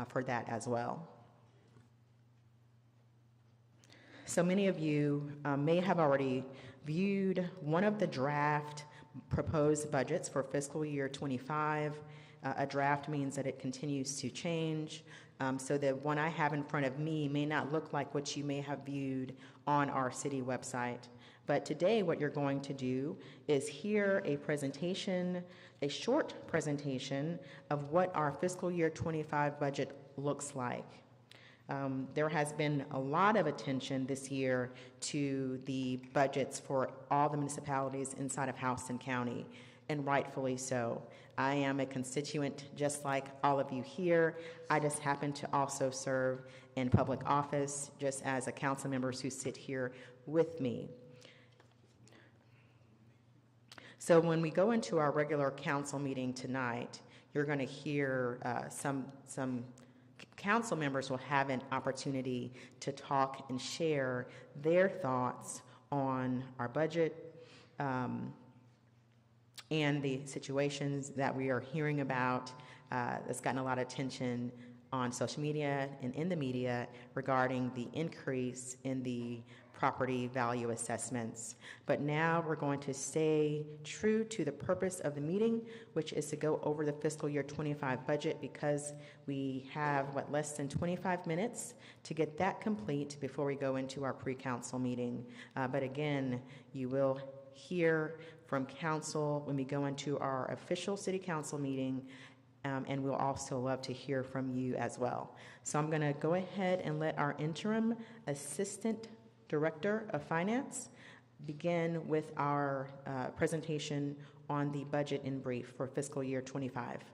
for that as well. So many of you may have already viewed one of the draft proposed budgets for fiscal year 25. A draft means that it continues to change. So the one I have in front of me may not look like what you may have viewed on our city website. But today what you're going to do is hear a presentation, a short presentation of what our fiscal year 25 budget looks like. There has been a lot of attention this year to the budgets for all the municipalities inside of Houston County, and rightfully so. I am a constituent just like all of you here. I just happen to also serve in public office, just as a council members who sit here with me. So when we go into our regular council meeting tonight, you're going to hear some council members will have an opportunity to talk and share their thoughts on our budget and the situations that we are hearing about that's gotten a lot of attention on social media and in the media regarding the increase in the property value assessments. But now we're going to stay true to the purpose of the meeting, which is to go over the fiscal year 25 budget, because we have, less than 25 minutes to get that complete before we go into our pre-council meeting. But again, you will hear from council when we go into our official city council meeting, and we'll also love to hear from you as well. So I'm going to go ahead and let our interim assistant Director of Finance begin with our presentation on the budget in brief for fiscal year 25.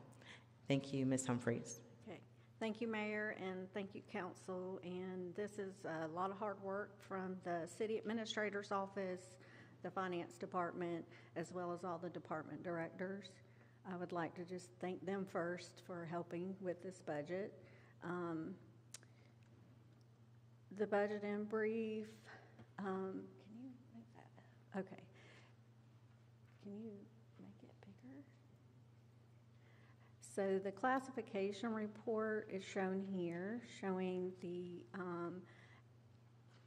Thank you, Ms. Humphreys. Okay. Thank you, Mayor, and thank you, Council. And this is a lot of hard work from the City Administrator's Office, the Finance Department, as well as all the department directors. I would like to just thank them first for helping with this budget. The budget in brief, can you make that? Okay. Can you make it bigger? So the classification report is shown here, showing the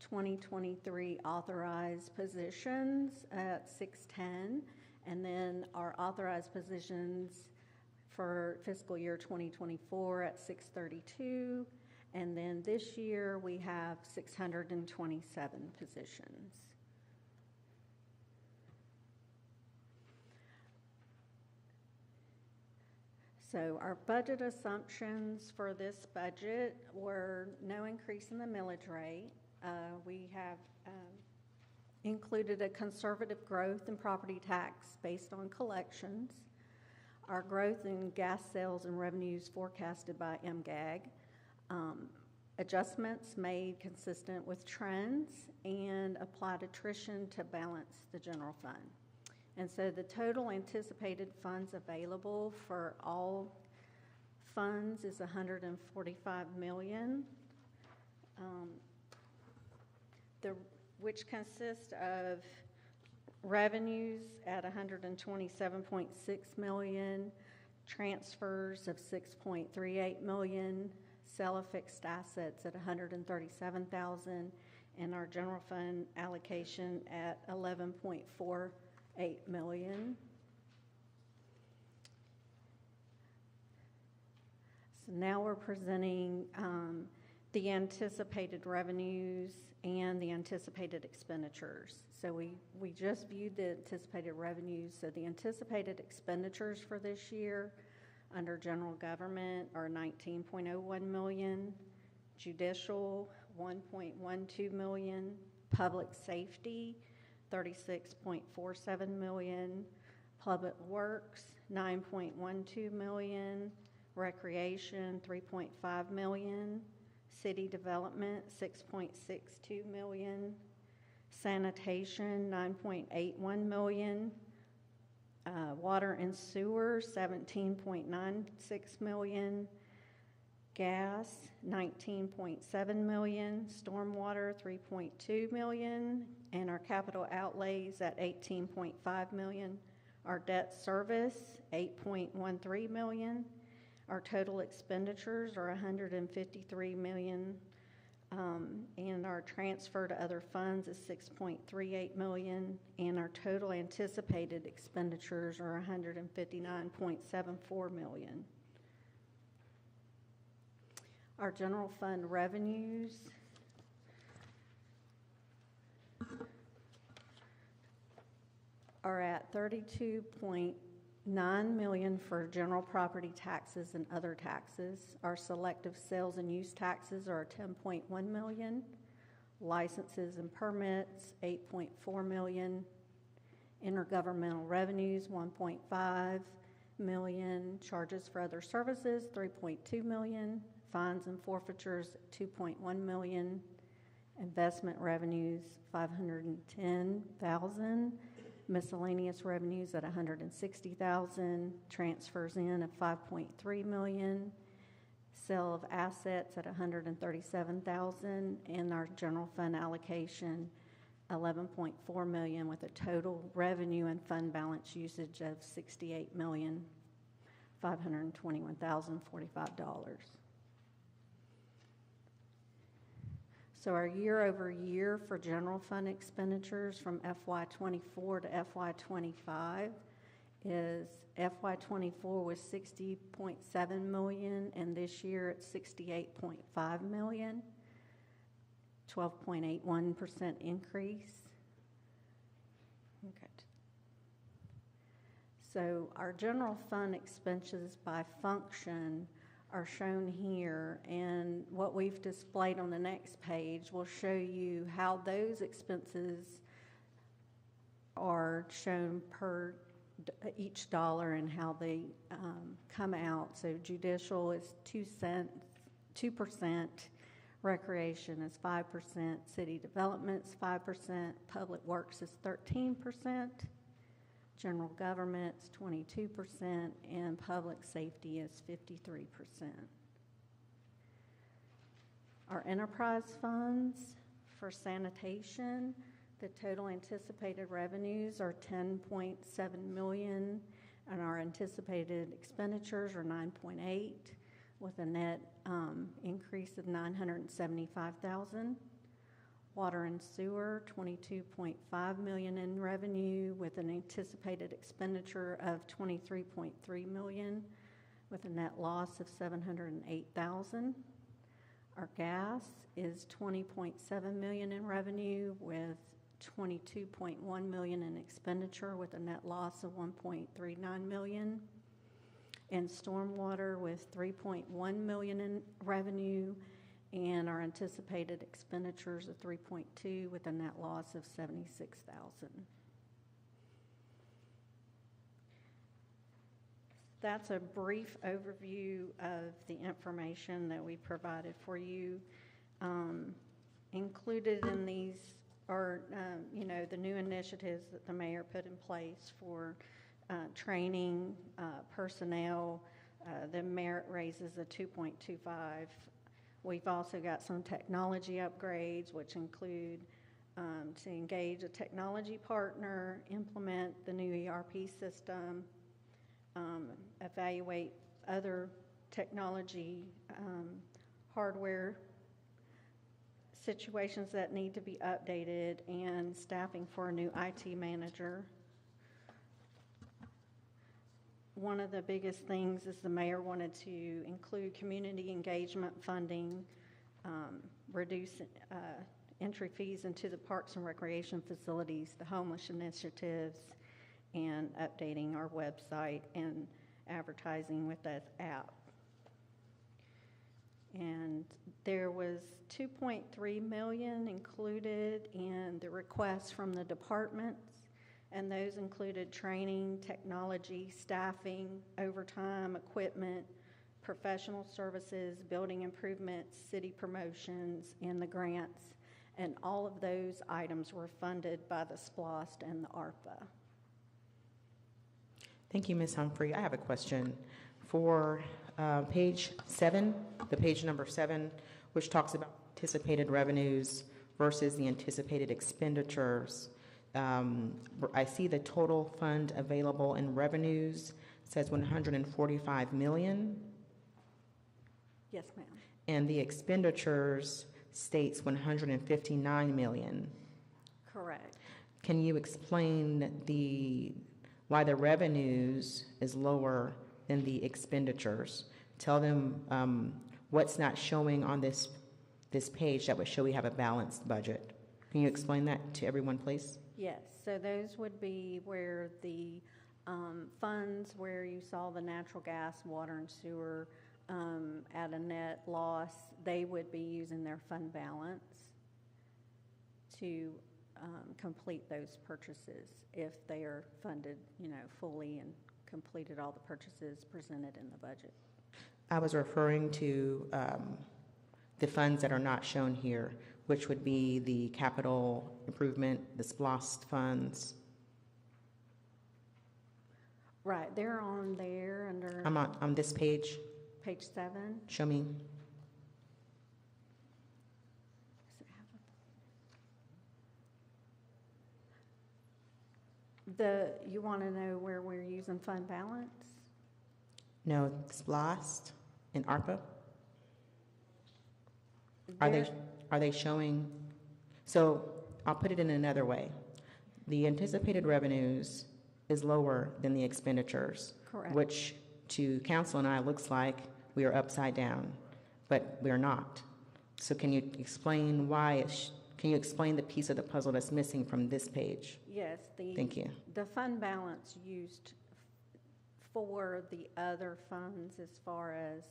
2023 authorized positions at 610, and then our authorized positions for fiscal year 2024 at 632. And then this year we have 627 positions. So our budget assumptions for this budget were no increase in the millage rate. We have included a conservative growth in property tax based on collections. Our growth in gas sales and revenues forecasted by MGAG. Adjustments made consistent with trends, and applied attrition to balance the general fund. And so the total anticipated funds available for all funds is $145 million, which consists of revenues at $127.6 million, transfers of $6.38 million, sale of fixed assets at $137,000, and our general fund allocation at $11.48 million. So now we're presenting the anticipated revenues and the anticipated expenditures. So we just viewed the anticipated revenues. So the anticipated expenditures for this year under general government are $19.01 million, judicial $1.12 million, public safety $36.47 million, public works $9.12 million, recreation $3.5 million, city development $6.62 million, sanitation $9.81 million, water and sewer $17.96 million, gas $19.7 million, stormwater $3.2 million, and our capital outlays at $18.5 million. Our debt service $8.13 million. Our total expenditures are $153 million, and our transfer to other funds is $6.38 million, and our total anticipated expenditures are $159.74 million. Our general fund revenues are at $32.9 million for general property taxes and other taxes. Our selective sales and use taxes are $10.1 million. Licenses and permits, $8.4 million. Intergovernmental revenues, $1.5 million. Charges for other services, $3.2 million. Fines and forfeitures, $2.1 million. Investment revenues, $510,000. Miscellaneous revenues at $160,000, transfers in of $5.3 million, sale of assets at $137,000, and our general fund allocation $11.4 million, with a total revenue and fund balance usage of $68,521,045. So our year-over-year for general fund expenditures from FY24 to FY25 is FY24 was $60.7 million, and this year it's $68.5 million, 12.81% increase. Okay. So our general fund expenses by function are shown here, and what we've displayed on the next page will show you how those expenses are shown per each dollar and how they come out. So judicial is 2%, recreation is 5%, city development is 5%, public works is 13%, general government's 22%, and public safety is 53%. Our enterprise funds for sanitation, the total anticipated revenues are $10.7 million, and our anticipated expenditures are $9.8, with a net increase of $975,000. Water and sewer, $22.5 million in revenue, with an anticipated expenditure of $23.3 million, with a net loss of $708,000. Our gas is $20.7 million in revenue, with $22.1 million in expenditure, with a net loss of $1.39 million. And stormwater with $3.1 million in revenue, and our anticipated expenditures of $3.2 with a net loss of $76,000. That's a brief overview of the information that we provided for you. Included in these are, the new initiatives that the mayor put in place for training, personnel, the merit raises of 2.25. We've also got some technology upgrades, which include to engage a technology partner, implement the new ERP system, evaluate other technology hardware situations that need to be updated, and staffing for a new IT manager. One of the biggest things is the mayor wanted to include community engagement funding, reduce entry fees into the parks and recreation facilities, the homeless initiatives, and updating our website and advertising with that app. And there was $2.3 million included in the requests from the departments, and those included training, technology, staffing, overtime, equipment, professional services, building improvements, city promotions, and the grants. And all of those items were funded by the SPLOST and the ARPA. Thank you, Ms. Humphrey. I have a question. For page 7, the page number 7, which talks about anticipated revenues versus the anticipated expenditures, I see the total fund available in revenues says $145 million, Yes, ma'am. And the expenditures states 159 million. Correct. Can you explain why the revenues is lower than the expenditures? Tell them what's not showing on this page that would show we have a balanced budget. Can you explain that to everyone, please? Yes, so those would be where the funds, where you saw the natural gas, water, and sewer at a net loss, they would be using their fund balance to complete those purchases if they are funded, fully and completed all the purchases presented in the budget. I was referring to the funds that are not shown here, which would be the capital improvement, the SPLOST funds. Right, they're on there under I'm on this page. page 7. Show me. Does it have you want to know where we're using fund balance? No, SPLOST and ARPA. Are they showing? So I'll put it in another way. The anticipated revenues is lower than the expenditures. Correct. Which to council and I looks like we are upside down, but we're not. So can you explain why? Can you explain the piece of the puzzle that's missing from this page? Yes. Thank you. The fund balance used for the other funds as far as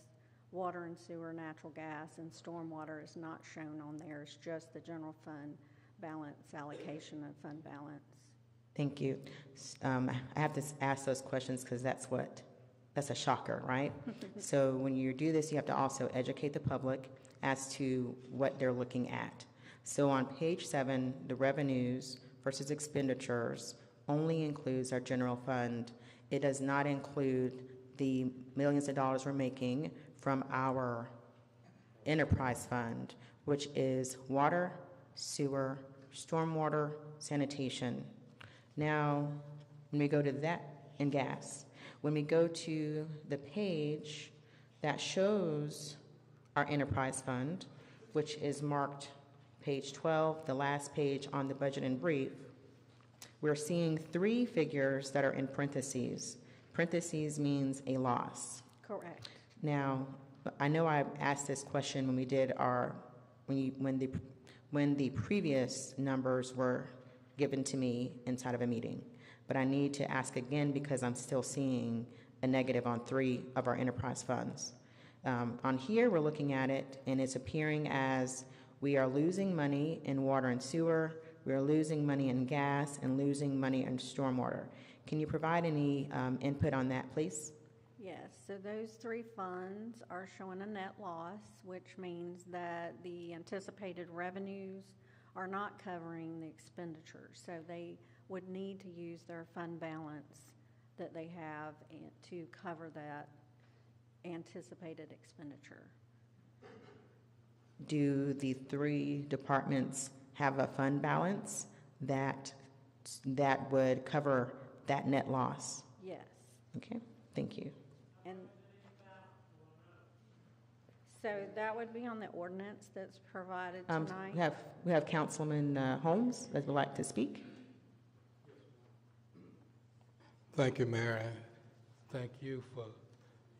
water and sewer, natural gas, and stormwater is not shown on there. It's just the general fund balance, allocation of fund balance. Thank you. I have to ask those questions because that's a shocker, right? So when you do this, you have to also educate the public as to what they're looking at. So on page 7, the revenues versus expenditures only includes our general fund. It does not include the millions of dollars we're making from our enterprise fund, which is water, sewer, stormwater, sanitation. Now, when we go to that, and gas, when we go to the page that shows our enterprise fund, which is marked page 12, the last page on the budget and brief, we're seeing 3 figures that are in parentheses. Parentheses means a loss. Correct. Now, I know I asked this question when we did when the previous numbers were given to me inside of a meeting, but I need to ask again because I'm still seeing a negative on 3 of our enterprise funds. On here, we're looking at it, and it's appearing as we are losing money in water and sewer, we are losing money in gas, and losing money in stormwater. Can you provide any input on that, please? Yes, so those 3 funds are showing a net loss, which means that the anticipated revenues are not covering the expenditures. So they would need to use their fund balance that they have to cover that anticipated expenditure. Do the 3 departments have a fund balance that would cover that net loss? Yes. Okay, thank you. And so that would be on the ordinance that's provided tonight. We have Councilman Holmes that would like to speak. Thank you, Mayor. Thank you for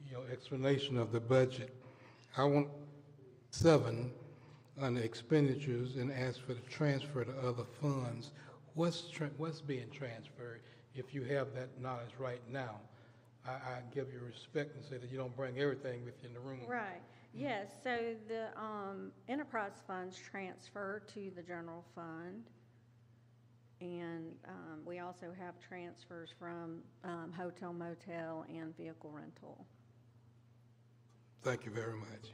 your explanation of the budget. I want 7 on the expenditures and ask for the transfer to other funds. What's being transferred? If you have that knowledge right now, I give you respect and say that you don't bring everything within the room. Right. Yes. So the enterprise funds transfer to the general fund, and we also have transfers from hotel, motel, and vehicle rental. Thank you very much.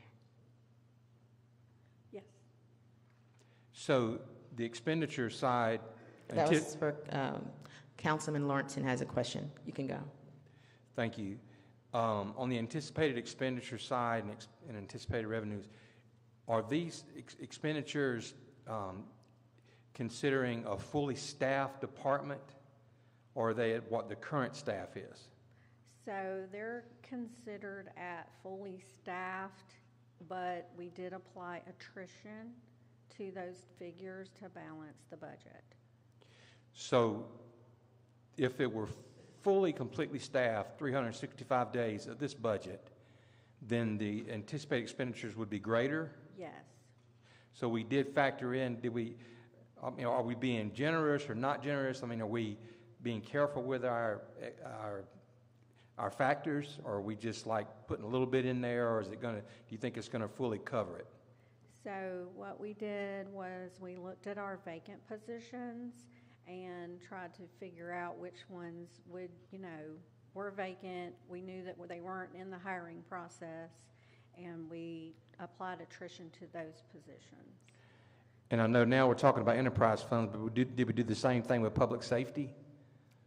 Yes. So the expenditure side. That was for Councilman Lawrenson has a question. You can go. Thank you. On the anticipated expenditure side and anticipated revenues, are these expenditures considering a fully staffed department, or are they at what the current staff is? So they're considered at fully staffed but we did apply attrition to those figures to balance the budget. So if it were fully, completely staffed, 365 days of this budget, then the anticipated expenditures would be greater? Yes. So we did factor in, are we being generous or not generous? I mean, are we being careful with our factors, or are we just like putting a little bit in there, or is it gonna, do you think it's gonna fully cover it? So what we did was we looked at our vacant positions and tried to figure out which ones would, were vacant. We knew that they weren't in the hiring process, and we applied attrition to those positions. And I know now we're talking about enterprise funds, but did we do the same thing with public safety?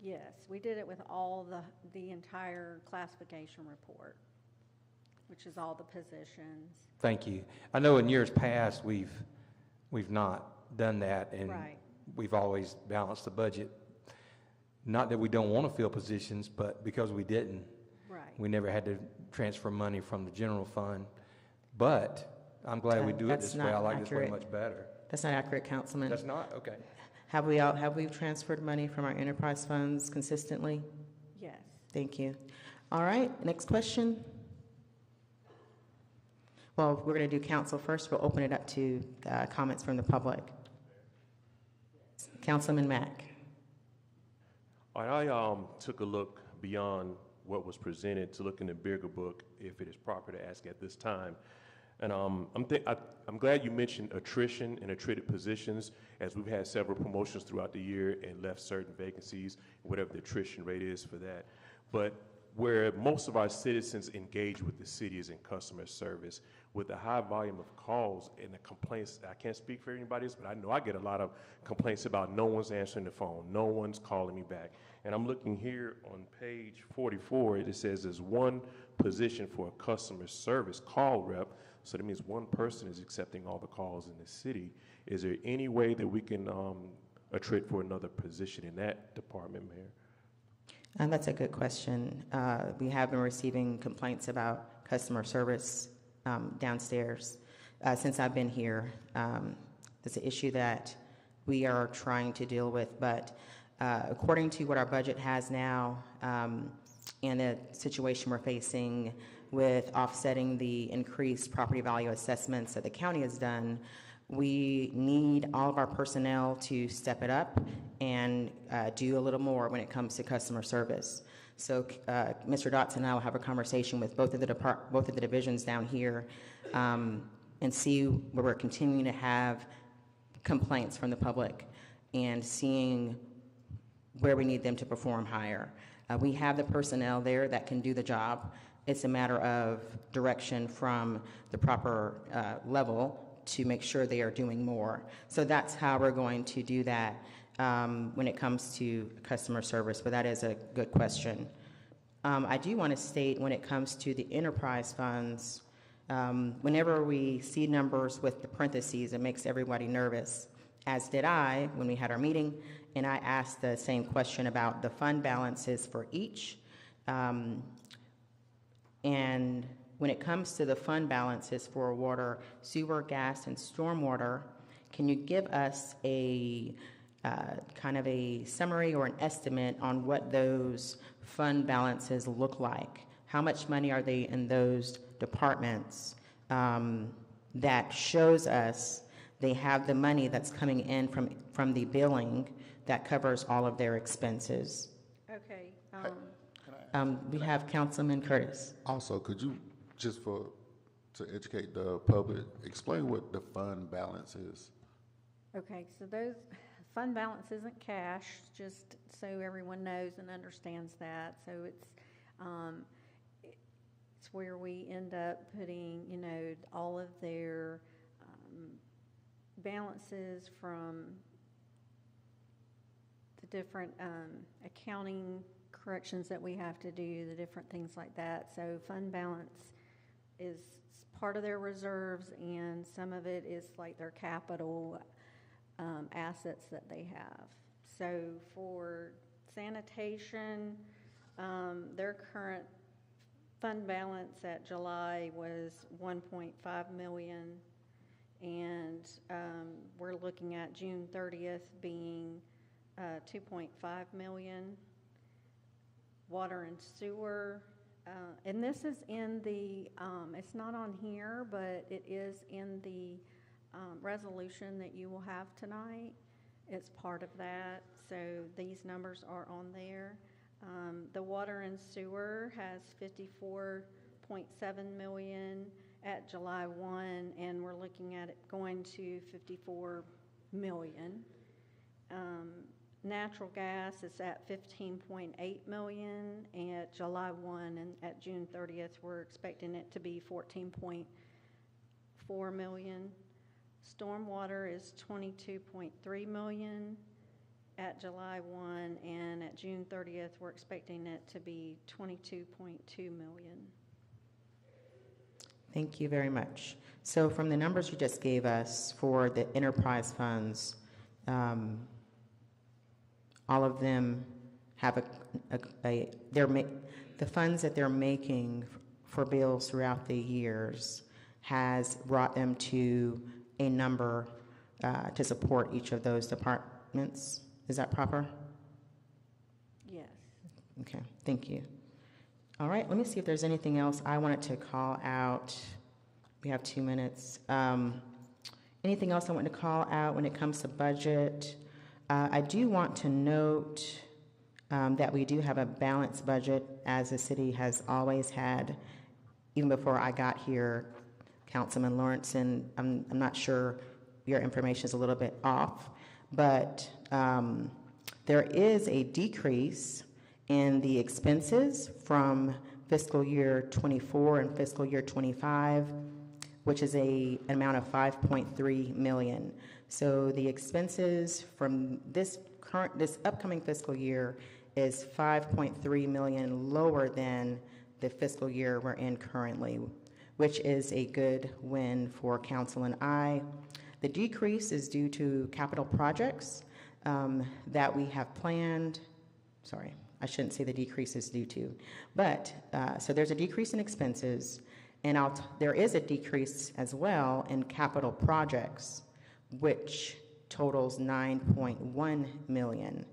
Yes, we did it with all the entire classification report, which is all the positions. Thank you. I know in years past, we've not done that, and Right. we've always balanced the budget. Not that we don't want to fill positions, but because we didn't. Right. We never had to transfer money from the general fund. But I'm glad we do it That's this way. I not like this way accurate. much better. That's not accurate, Councilman. That's not? Okay. Have we transferred money from our enterprise funds consistently? Yes. Thank you. All right, next question. Well, we're going to do council first. We'll open it up to comments from the public. Councilman Mack. All right, I took a look beyond what was presented to look in the bigger book, if it is proper to ask at this time. And I'm glad you mentioned attrition and attrited positions, as we've had several promotions throughout the year and left certain vacancies, whatever the attrition rate is for that. But where most of our citizens engage with the city is in customer service. With the high volume of calls and the complaints, I can't speak for anybody else, but I know I get a lot of complaints about no one's answering the phone, no one's calling me back. And I'm looking here on page 44, it says there's one position for a customer service call rep, so that means one person is accepting all the calls in the city. Is there any way that we can attrit for another position in that department, Mayor? That's a good question. We have been receiving complaints about customer service downstairs since I've been here. It's an issue that we are trying to deal with, but according to what our budget has now and the situation we're facing with offsetting the increased property value assessments that the county has done, we need all of our personnel to step it up and do a little more when it comes to customer service. So Mr. Dotson and I will have a conversation with both of the divisions down here and see where we're continuing to have complaints from the public and seeing where we need them to perform higher. We have the personnel there that can do the job. It's a matter of direction from the proper level to make sure they are doing more. So that's how we're going to do that when it comes to customer service, but that is a good question. I do want to state when it comes to the enterprise funds, whenever we see numbers with the parentheses, it makes everybody nervous, as did I when we had our meeting, and I asked the same question about the fund balances for each. And when it comes to the fund balances for water, sewer, gas, and stormwater, can you give us a kind of a summary or an estimate on what those fund balances look like? How much money are they in those departments that shows us they have the money that's coming in from the billing that covers all of their expenses? Okay. We have Councilman Curtis. Also, could you, just to educate the public, explain what the fund balance is? Okay, so those fund balance isn't cash, just so everyone knows and understands that. So it's where we end up putting, all of their balances from the different accounting corrections that we have to do, the different things like that. So fund balance is part of their reserves, and some of it is like their capital assets that they have. So for sanitation, their current Fund balance at July was 1.5 million, and we're looking at June 30th being 2.5 million. Water and sewer, and this is in the, it's not on here, but it is in the resolution that you will have tonight. It's part of that, so these numbers are on there. The water and sewer has 54.7 million at July 1, and we're looking at it going to 54 million. Natural gas is at 15.8 million at July 1, and at June 30th, we're expecting it to be 14.4 million. Stormwater is 22.3 million at July 1, and at June 30th, we're expecting it to be 22.2 million. Thank you very much. So from the numbers you just gave us for the enterprise funds, all of them have the funds that they're making for bills throughout the years has brought them to a number to support each of those departments. Is that proper? Yes. Okay, thank you. All right, let me see if there's anything else I wanted to call out. We have 2 minutes. Anything else I want to call out when it comes to budget? I do want to note that we do have a balanced budget, as the city has always had. Even before I got here, Councilman Lawrence, and I'm not sure, your information is a little bit off, but there is a decrease in the expenses from fiscal year 24 and fiscal year 25, which is an amount of 5.3 million. So the expenses from this upcoming fiscal year is 5.3 million lower than the fiscal year we're in currently, which is a good win for council and I. The decrease is due to capital projects that we have planned. Sorry, I shouldn't say the decrease is due to, but so there's a decrease in expenses, and there is a decrease as well in capital projects, which totals 9.1 million.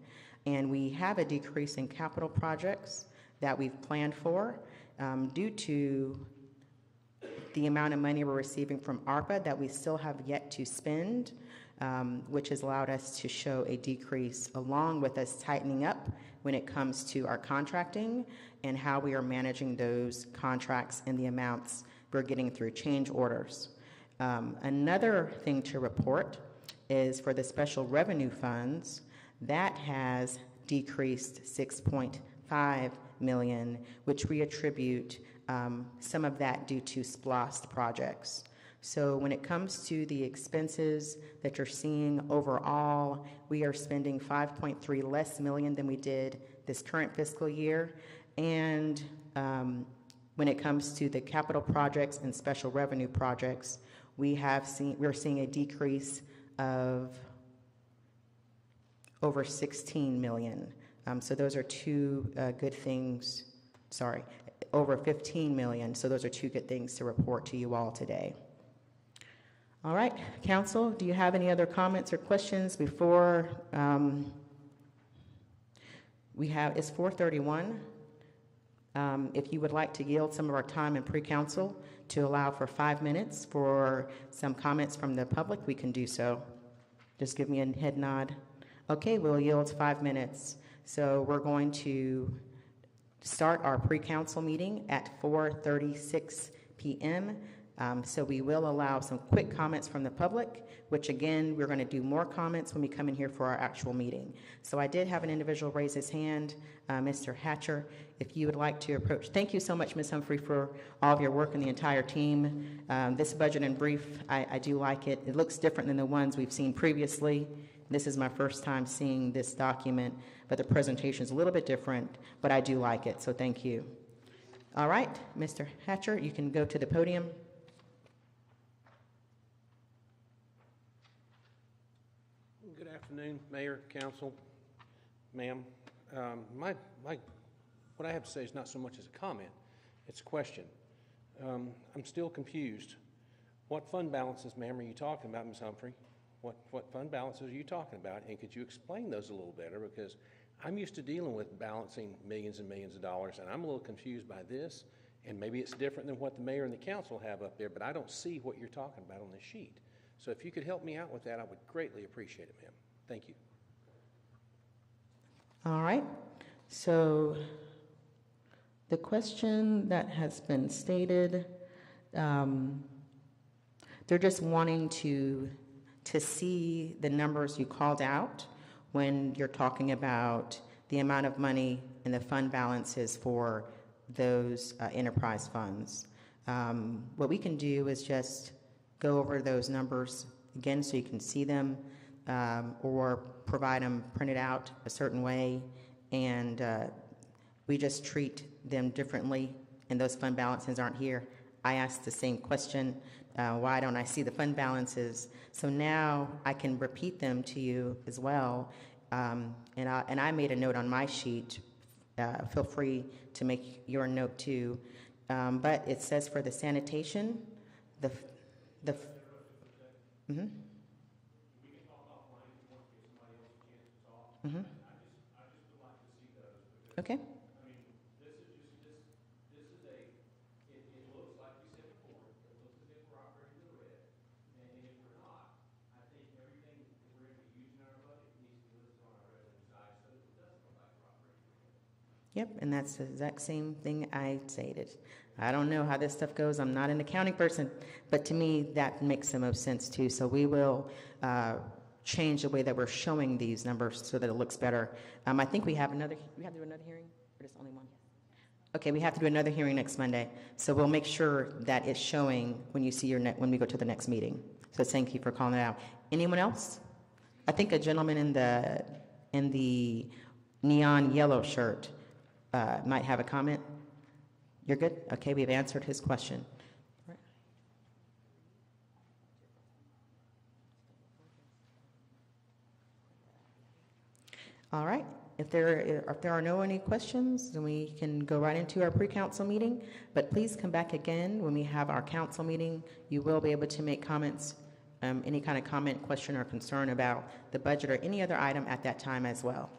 And we have a decrease in capital projects that we've planned for due to the amount of money we're receiving from ARPA that we still have yet to spend, which has allowed us to show a decrease, along with us tightening up when it comes to our contracting and how we are managing those contracts and the amounts we're getting through change orders. Another thing to report is for the special revenue funds, that has decreased 6.5 million, which we attribute some of that due to SPLOST projects. So when it comes to the expenses that you're seeing overall, we are spending 5.3 less million than we did this current fiscal year. And when it comes to the capital projects and special revenue projects, we're seeing a decrease of over 16 million. So those are two good things. Sorry, over 15 million. So those are two good things to report to you all today. All right, council, do you have any other comments or questions before it's 4:31. If you would like to yield some of our time in pre-council to allow for 5 minutes for some comments from the public, we can do so. Just give me a head nod. Okay, we'll yield 5 minutes. So we're going to start our pre-council meeting at 4:36 p.m. So we will allow some quick comments from the public, which again, we're going to do more comments when we come in here for our actual meeting. So I did have an individual raise his hand, Mr. Hatcher, if you would like to approach. Thank you so much, Ms. Humphrey, for all of your work and the entire team. This budget in brief, I do like it. It looks different than the ones we've seen previously. This is my first time seeing this document, but the presentation is a little bit different, but I do like it, so thank you. All right, Mr. Hatcher, you can go to the podium. Good afternoon, Mayor, Council, ma'am. What I have to say is not so much as a comment. It's a question. I'm still confused. What fund balances, ma'am, are you talking about, Ms. Humphrey? What fund balances are you talking about? And could you explain those a little better? Because I'm used to dealing with balancing millions and millions of dollars, and I'm a little confused by this. And maybe it's different than what the mayor and the council have up there, but I don't see what you're talking about on this sheet. So if you could help me out with that, I would greatly appreciate it, ma'am. Thank you. All right. So the question that has been stated, they're just wanting to see the numbers you called out when you're talking about the amount of money and the fund balances for those enterprise funds. What we can do is just go over those numbers again so you can see them, or provide them printed out a certain way, and we just treat them differently, and those fund balances aren't here. I asked the same question, why don't I see the fund balances? So now I can repeat them to you as well, and I made a note on my sheet. Feel free to make your note too. But it says for the sanitation, Okay. Yep, and that's the exact same thing I stated. I don't know how this stuff goes. I'm not an accounting person, but to me, that makes the most sense too. So we will change the way that we're showing these numbers so that it looks better. I think we have to do another hearing, or just only one? Okay, we have to do another hearing next Monday. So we'll make sure that it's showing when you see when we go to the next meeting. So thank you for calling it out. Anyone else? I think a gentleman in the neon yellow shirt might have a comment. You're good? Okay, we've answered his question. All right. If there are no any questions, then we can go right into our pre-council meeting. But please come back again when we have our council meeting. You will be able to make comments, any kind of comment, question, or concern about the budget or any other item at that time as well.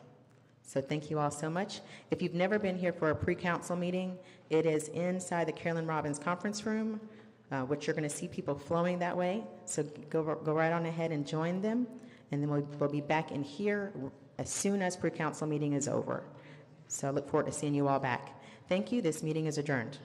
So thank you all so much. If you've never been here for a pre-council meeting, it is inside the Carolyn Robbins conference room, which you're going to see people flowing that way. So go right on ahead and join them. And then we'll be back in here as soon as pre-council meeting is over. So I look forward to seeing you all back. Thank you. This meeting is adjourned.